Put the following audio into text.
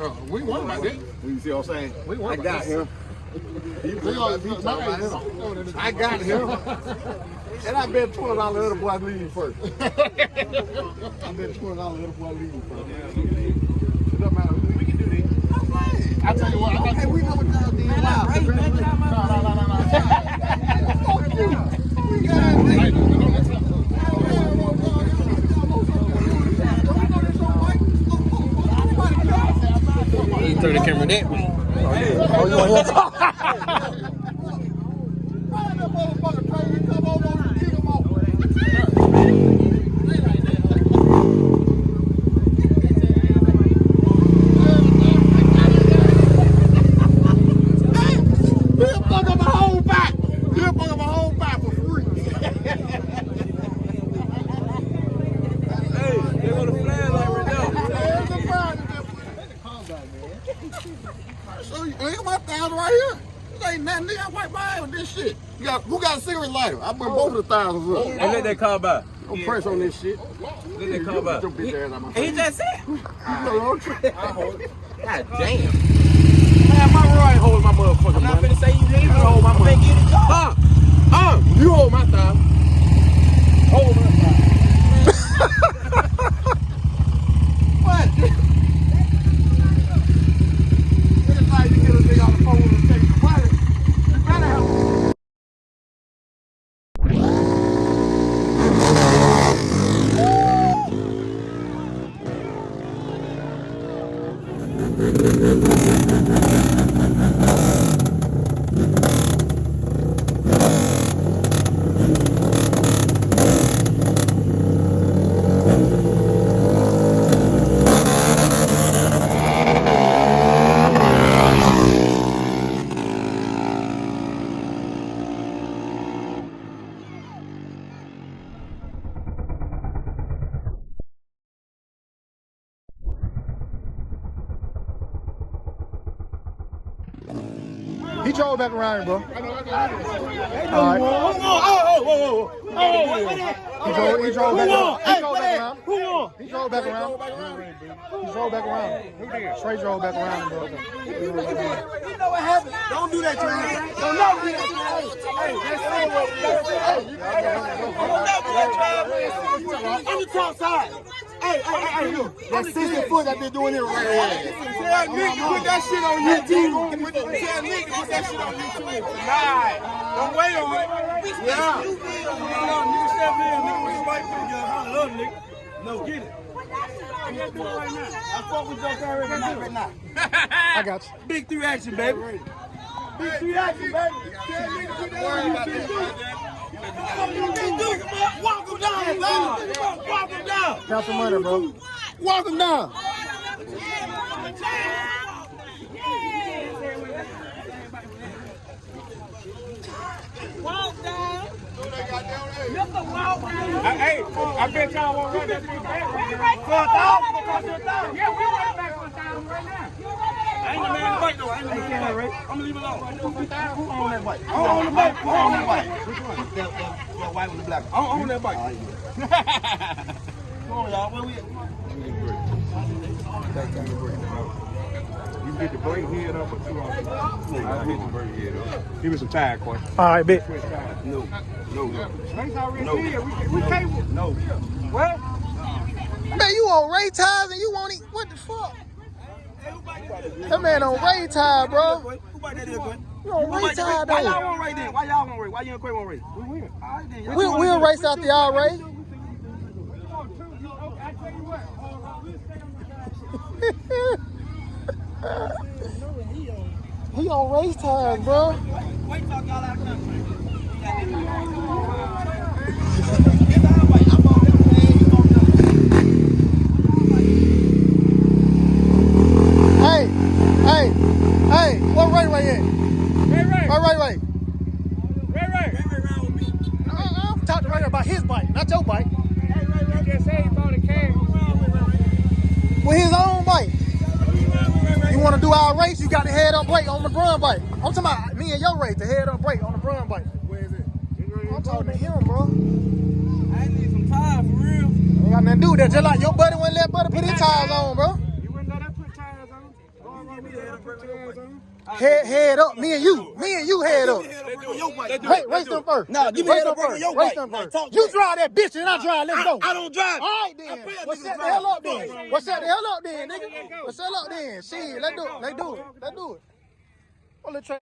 We won about that. You see what I'm saying? We won I about got that. him. I got him. And I bet $20 the other boy leave first. I bet $20 the other boy leave first. It doesn't matter. We can do this. I tell you what, hey, we know what y'all did. You turn the camera that way. Oh, you want to talk? Who got a cigarette lighter? I put both of the thousands up. And let that car by. Don't press on this shit. Let that car by. He just said. God damn. Man, my road ain't holding my motherfucking I'm not money. finna say you leave. Hold my money. Get it done. You hold my thumb. Hold my thumb. What? Anytime you get a nigga on the phone and take the money, you better have He drove back around, bro. All right. He drove back around. He drove back around. Straight drove back around, bro. You know what happened? Don't do that to me. Don't never do that to me. Hey, that's on the top side. Hey, that's 60 foot I've been doing it right here. Tell Nick to put that shit on YouTube. Tell Nick to put that shit on YouTube. Nah, don't wait on it. Yeah. Nigga step in, nigga with your wife put together. I love nigga. No, get it. I fuck with your car every night right now. I got you. Big 3 action, baby. Big 3 action, baby. Tell Nick to put that on YouTube. Walk him down, man. Walk him down. Count the money, bro. Walk him down. Walk down. Hey, I bet y'all won't run that thing back right now. For 1,000? Yeah, we're running back for 1,000 right now. I ain't the man in the bike though. I ain't the man in the bike. I'm gonna leave it alone. Who on that bike? I own the bike. Who on that bike? Which one? That white with the black. I own that bike. Come on, y'all. Where we at? You hit the brake head up or two on? I hit the brake head up. Give me some tire question. All right, bet. No. Race already here. We can't. No. What? Man, you on Ray ties and you won't eat. What the fuck? That man on Ray tie, bro. Who bought that here, Quinn? You on Ray tie, Why y'all though. want Ray then? Why y'all want Ray? Why you and Quay want Ray? We win. All right, then. We'll race out the y'all, Ray. I tell you what. He on race ties, bro. Wait till y'all out of country. Hey, what Ray at? Ray. Ray. I'm talking to Ray about his bike, not your bike. Hey, Ray just said he bought a cab. With his own bike. You want to do our race, you got the head up brake on the Brun bike. I'm talking about me and your race, the head up brake on the Brun bike. Where is it? I'm talking to him, bro. I need some time for real. Ain't got nothing to do with that. Just like your buddy wouldn't let buddy put his tires on, bro. You wouldn't let that put tires on? Head up, me and you head up. Wait, race them first. Nah, give me race head up them on first. your Race bike. them Like, first. talk You to drive that bitch and I drive. Let's go. I don't drive. All right then. Well, shut the hell up then. Well, shut the hell up then, nigga. Well, shut up then. Shit, let's do it. Let's do it. Let's do it. Well, let's try.